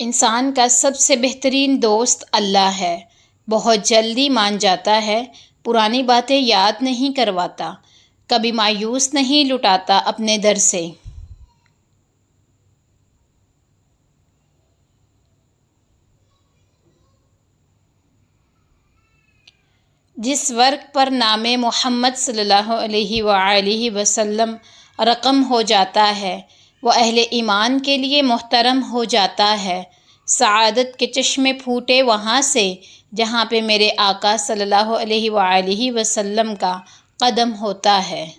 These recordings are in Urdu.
انسان کا سب سے بہترین دوست اللہ ہے۔ بہت جلدی مان جاتا ہے، پرانی باتیں یاد نہیں کرواتا، کبھی مایوس نہیں لٹاتا اپنے در سے۔ جس ورق پر نام محمد صلی اللہ علیہ وآلہ وسلم رقم ہو جاتا ہے، وہ اہل ایمان کے لیے محترم ہو جاتا ہے۔ سعادت کے چشمے پھوٹے وہاں سے جہاں پہ میرے آقا صلی اللہ علیہ وآلہ وسلم کا قدم ہوتا ہے۔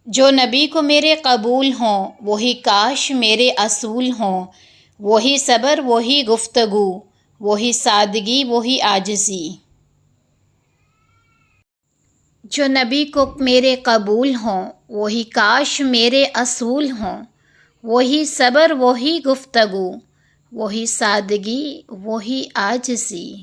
جو نبی کو میرے قبول ہوں، وہی کاش میرے اصول ہوں، وہی صبر، وہی گفتگو، وہی سادگی، وہی عاجزی۔ جو نبی کو میرے قبول ہوں، وہی کاش میرے اصول ہوں، وہی صبر، وہی گفتگو، وہی سادگی، وہی عاجزی۔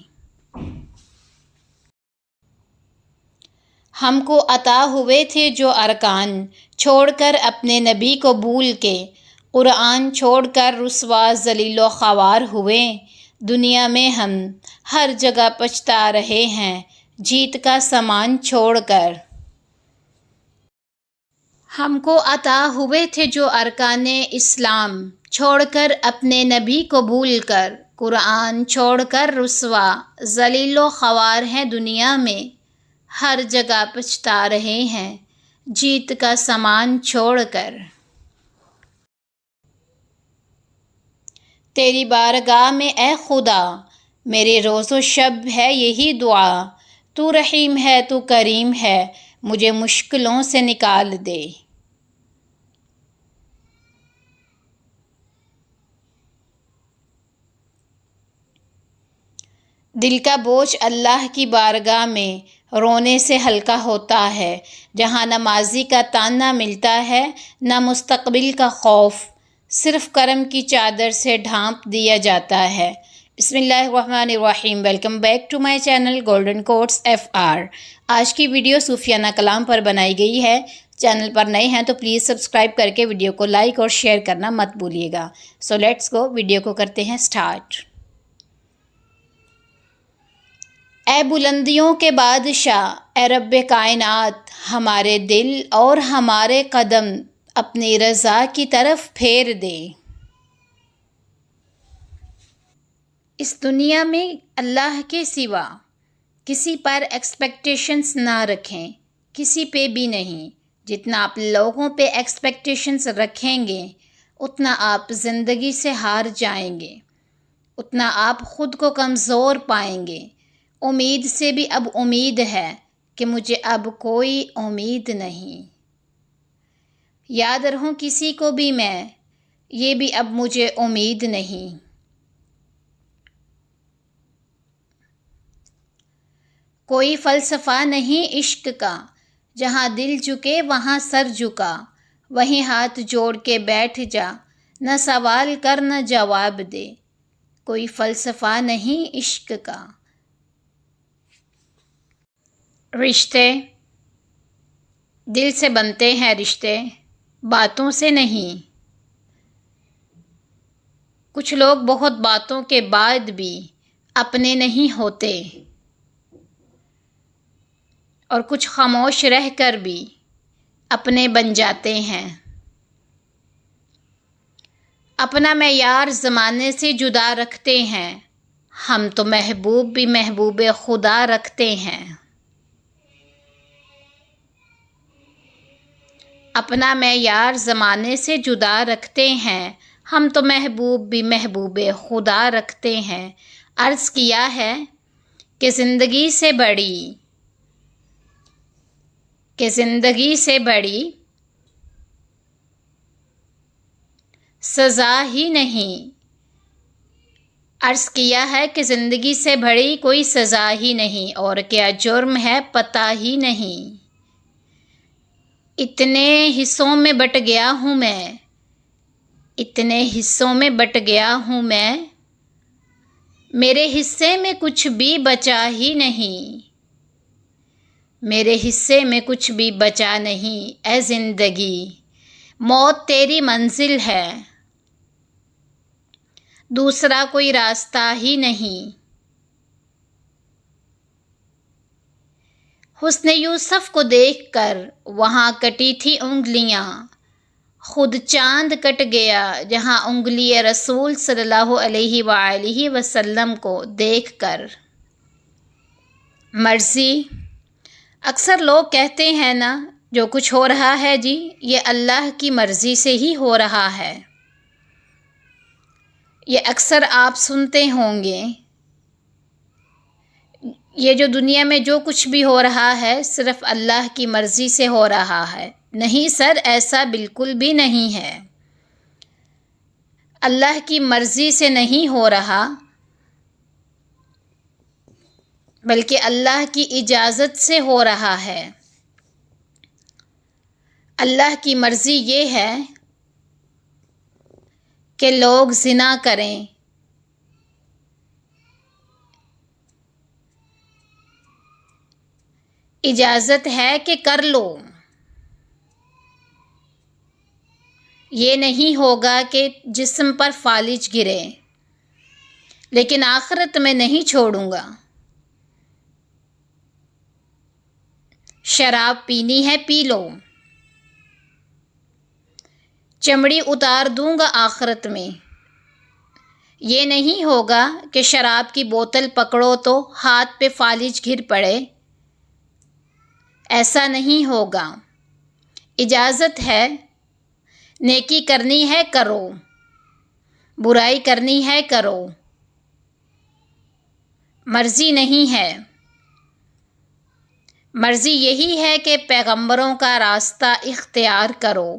ہم کو عطا ہوئے تھے جو ارکان، چھوڑ کر اپنے نبی کو بھول کے، قرآن چھوڑ کر رسوا ذلیل و خوار ہوئے۔ دنیا میں ہم ہر جگہ پچھتا رہے ہیں، جیت کا سامان چھوڑ کر۔ ہم کو عطا ہوئے تھے جو ارکان اسلام، چھوڑ کر اپنے نبی کو بھول کر، قرآن چھوڑ کر رسوا ذلیل و خوار ہیں دنیا میں، ہر جگہ پچھتا رہے ہیں، جیت کا سامان چھوڑ کر۔ تیری بارگاہ میں اے خدا، میرے روز و شب ہے یہی دعا، تو رحیم ہے، تو کریم ہے، مجھے مشکلوں سے نکال دے۔ دل کا بوجھ اللہ کی بارگاہ میں رونے سے ہلکا ہوتا ہے، جہاں نہ ماضی کا تانا ملتا ہے، نہ مستقبل کا خوف، صرف کرم کی چادر سے ڈھانپ دیا جاتا ہے۔ بسم اللہ الرحمن الرحیم۔ Welcome back to my channel golden quotes FR۔ آج کی ویڈیو صوفیانہ کلام پر بنائی گئی ہے۔ چینل پر نئے ہیں تو پلیز سبسکرائب کر کے ویڈیو کو لائک اور شیئر کرنا مت بھولیے گا۔ سو لیٹس گو، ویڈیو کو کرتے ہیں سٹارٹ۔ اے بلندیوں کے بادشاہ، اے رب کائنات، ہمارے دل اور ہمارے قدم اپنی رضا کی طرف پھیر دے۔ اس دنیا میں اللہ کے سوا کسی پر ایکسپیکٹیشنز نہ رکھیں، کسی پہ بھی نہیں۔ جتنا آپ لوگوں پہ ایکسپیکٹیشنز رکھیں گے، اتنا آپ زندگی سے ہار جائیں گے، اتنا آپ خود کو کمزور پائیں گے۔ امید سے بھی اب امید ہے کہ مجھے اب کوئی امید نہیں۔ یاد رہوں کسی کو بھی میں، یہ بھی اب مجھے امید نہیں۔ کوئی فلسفہ نہیں عشق کا، جہاں دل جھکے وہاں سر جھکا، وہیں ہاتھ جوڑ کے بیٹھ جا، نہ سوال کر نہ جواب دے۔ کوئی فلسفہ نہیں عشق کا۔ رشتے دل سے بنتے ہیں، رشتے باتوں سے نہیں۔ کچھ لوگ بہت باتوں کے بعد بھی اپنے نہیں ہوتے، اور کچھ خاموش رہ کر بھی اپنے بن جاتے ہیں۔ اپنا معیار زمانے سے جدا رکھتے ہیں، ہم تو محبوب بھی محبوب خدا رکھتے ہیں۔ اپنا معیار زمانے سے جدا رکھتے ہیں، ہم تو محبوب بھی محبوب خدا رکھتے ہیں۔ عرض کیا ہے کہ زندگی سے بڑی سزا ہی نہیں۔ عرض کیا ہے کہ زندگی سے بڑی کوئی سزا ہی نہیں، اور کیا جرم ہے پتہ ہی نہیں۔ اتنے حصوں میں بٹ گیا ہوں میں، اتنے حصوں میں بٹ گیا ہوں میں، میرے حصے میں کچھ بھی بچا ہی نہیں۔ میرے حصے میں کچھ بھی بچا نہیں اے زندگی، موت تیری منزل ہے، دوسرا کوئی راستہ ہی نہیں۔ حسن یوسف کو دیکھ کر وہاں کٹی تھی انگلیاں، خود چاند کٹ گیا جہاں انگلی رسول صلی اللہ علیہ وآلہ وسلم کو دیکھ کر۔ مرضی، اکثر لوگ کہتے ہیں نا جو کچھ ہو رہا ہے جی یہ اللہ کی مرضی سے ہی ہو رہا ہے۔ یہ اکثر آپ سنتے ہوں گے، یہ جو دنیا میں جو کچھ بھی ہو رہا ہے صرف اللہ کی مرضی سے ہو رہا ہے۔ نہیں سر، ایسا بالکل بھی نہیں ہے، اللہ کی مرضی سے نہیں ہو رہا بلکہ اللہ کی اجازت سے ہو رہا ہے۔ اللہ کی مرضی یہ ہے کہ لوگ زنا کریں، اجازت ہے کہ کر لو، یہ نہیں ہوگا کہ جسم پر فالج گرے، لیکن آخرت میں نہیں چھوڑوں گا۔ شراب پینی ہے پی لو، چمڑی اتار دوں گا آخرت میں۔ یہ نہیں ہوگا کہ شراب کی بوتل پکڑو تو ہاتھ پہ فالج گر پڑے، ایسا نہیں ہوگا۔ اجازت ہے، نیکی کرنی ہے کرو، برائی کرنی ہے کرو، مرضی نہیں ہے۔ مرضی یہی ہے کہ پیغمبروں کا راستہ اختیار کرو۔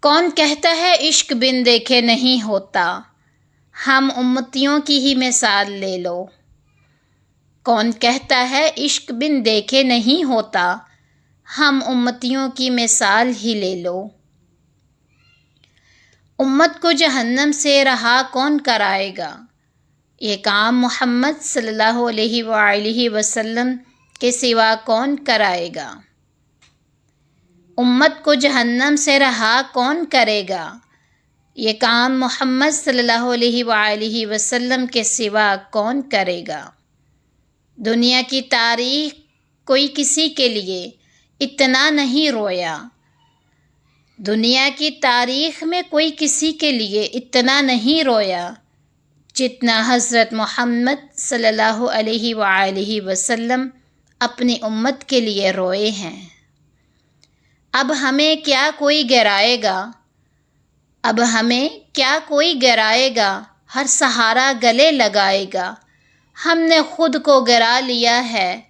کون کہتا ہے عشق بن دیکھے نہیں ہوتا، ہم امتیوں کی ہی مثال لے لو۔ کون کہتا ہے عشق بن دیکھے نہیں ہوتا، ہم امتیوں کی مثال ہی لے لو۔ امت کو جہنم سے رہا کون کرائے گا، یہ کام محمد صلی اللہ علیہ وآلہ وسلم کے سوا کون کرائے گا۔ امت کو جہنم سے رہا کون کرے گا، یہ کام محمد صلی اللہ علیہ وآلہ وسلم کے سوا کون کرے گا۔ دنیا کی تاریخ کوئی کسی کے لیے اتنا نہیں رویا، دنیا کی تاریخ میں کوئی کسی کے لیے اتنا نہیں رویا جتنا حضرت محمد صلی اللہ علیہ وآلہ وسلم اپنی امت کے لیے روئے ہیں۔ اب ہمیں کیا کوئی گرائے گا، اب ہمیں کیا کوئی گرائے گا، ہر سہارا گلے لگائے گا۔ ہم نے خود کو گرا لیا ہے،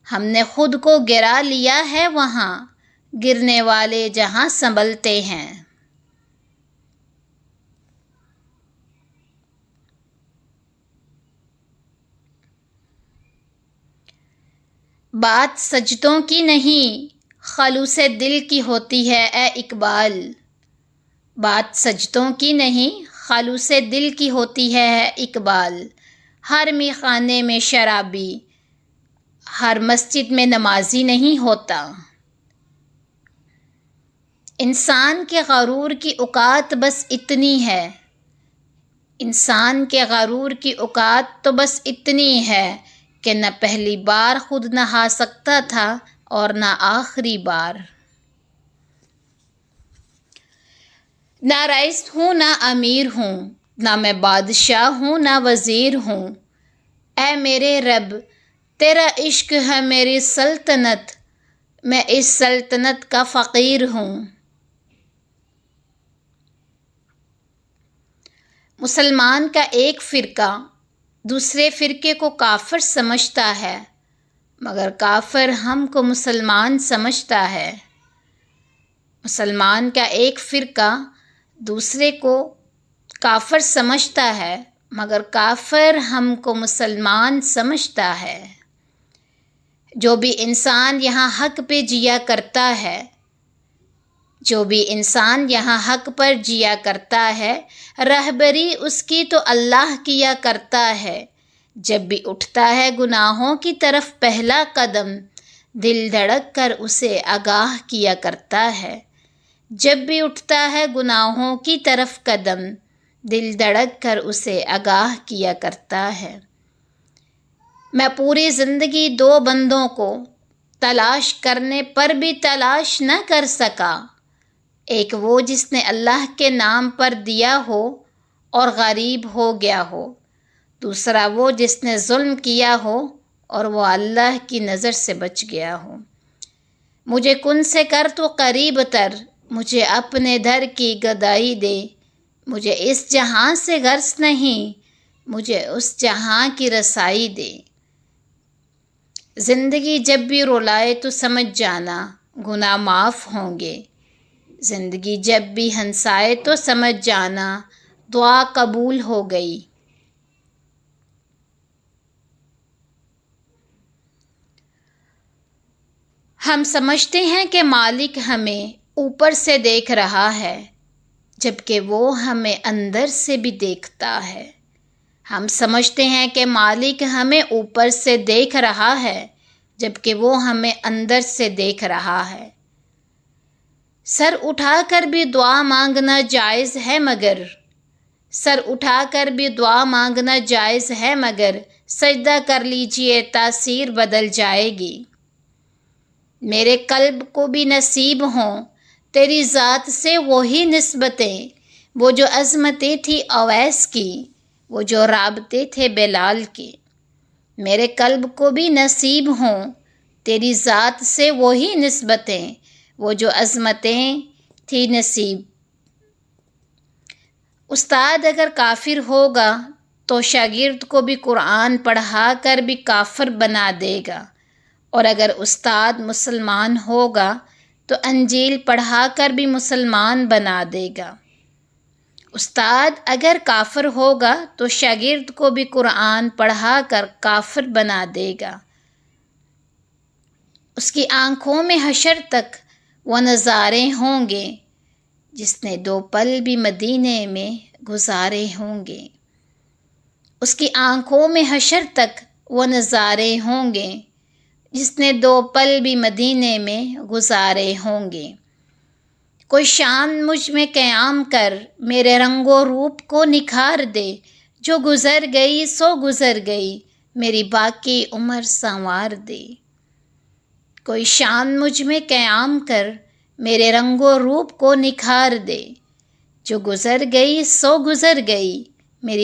ہم نے خود کو گرا لیا ہے، وہاں گرنے والے جہاں سنبھلتے ہیں۔ بات سجدوں کی نہیں خلوص دل کی ہوتی ہے اے اقبال، بات سجدوں کی نہیں خلوص دل کی ہوتی ہے اقبال۔ ہر میخانے میں شرابی، ہر مسجد میں نمازی نہیں ہوتا۔ انسان کے غرور کی اوقات بس اتنی ہے، انسان کے غرور کی اوقات تو بس اتنی ہے کہ نہ پہلی بار خود نہا سکتا تھا اور نہ آخری بار۔ نہ رئیس ہوں نہ امیر ہوں، نہ میں بادشاہ ہوں نہ وزیر ہوں، اے میرے رب تیرا عشق ہے میری سلطنت، میں اس سلطنت کا فقیر ہوں۔ مسلمان کا ایک فرقہ دوسرے فرقے کو کافر سمجھتا ہے، مگر کافر ہم کو مسلمان سمجھتا ہے۔ مسلمان کا ایک فرقہ دوسرے کو کافر سمجھتا ہے، مگر کافر ہم کو مسلمان سمجھتا ہے۔ جو بھی انسان یہاں حق پہ جیا کرتا ہے، جو بھی انسان یہاں حق پر جیا کرتا ہے، رہبری اس کی تو اللہ کیا کرتا ہے، جب بھی اٹھتا ہے گناہوں کی طرف پہلا قدم، دل دھڑک کر اسے آگاہ کیا کرتا ہے۔ جب بھی اٹھتا ہے گناہوں کی طرف قدم، دل دھڑک کر اسے آگاہ کیا کرتا ہے۔ میں پوری زندگی دو بندوں کو تلاش کرنے پر بھی تلاش نہ کر سکا، ایک وہ جس نے اللہ کے نام پر دیا ہو اور غریب ہو گیا ہو، دوسرا وہ جس نے ظلم کیا ہو اور وہ اللہ کی نظر سے بچ گیا ہو۔ مجھے کن سے کر تو قریب تر، مجھے اپنے در کی گدائی دے، مجھے اس جہاں سے غرض نہیں، مجھے اس جہاں کی رسائی دے۔ زندگی جب بھی رلائے تو سمجھ جانا گناہ معاف ہوں گے، زندگی جب بھی ہنسائے تو سمجھ جانا دعا قبول ہو گئی۔ ہم سمجھتے ہیں کہ مالک ہمیں اوپر سے دیکھ رہا ہے، جبکہ وہ ہمیں اندر سے بھی دیکھتا ہے۔ ہم سمجھتے ہیں کہ مالک ہمیں اوپر سے دیکھ رہا ہے، جبکہ وہ ہمیں اندر سے دیکھ رہا ہے۔ سر اٹھا کر بھی دعا مانگنا جائز ہے مگر سر اٹھا کر بھی دعا مانگنا جائز ہے مگر سجدہ کر لیجئے تاثیر بدل جائے گی۔ میرے قلب کو بھی نصیب ہوں تیری ذات سے وہی نسبتیں، وہ جو عظمتیں تھی اویس کی، وہ جو رابطے تھے بلال کے۔ میرے قلب کو بھی نصیب ہوں تیری ذات سے وہی نسبتیں، وہ جو عظمتیں تھی نصیب۔ استاد اگر کافر ہوگا تو شاگرد کو بھی قرآن پڑھا کر بھی کافر بنا دے گا، اور اگر استاد مسلمان ہوگا تو انجیل پڑھا کر بھی مسلمان بنا دے گا۔ استاد اگر کافر ہوگا تو شاگرد کو بھی قرآن پڑھا کر کافر بنا دے گا۔ اس کی آنکھوں میں حشر تک وہ نظارے ہوں گے جس نے 2 پل بھی مدینے میں گزارے ہوں گے۔ اس کی آنکھوں میں حشر تک وہ نظارے ہوں گے جس نے 2 پل بھی مدینے میں گزارے ہوں گے۔ کوئی شام مجھ میں قیام کر میرے رنگ و روپ کو نکھار دے، جو گزر گئی سو گزر گئی میری باقی عمر سنوار دے۔ کوئی شام مجھ میں قیام کر میرے رنگ و روپ کو نکھار دے، جو گزر گئی سو گزر گئی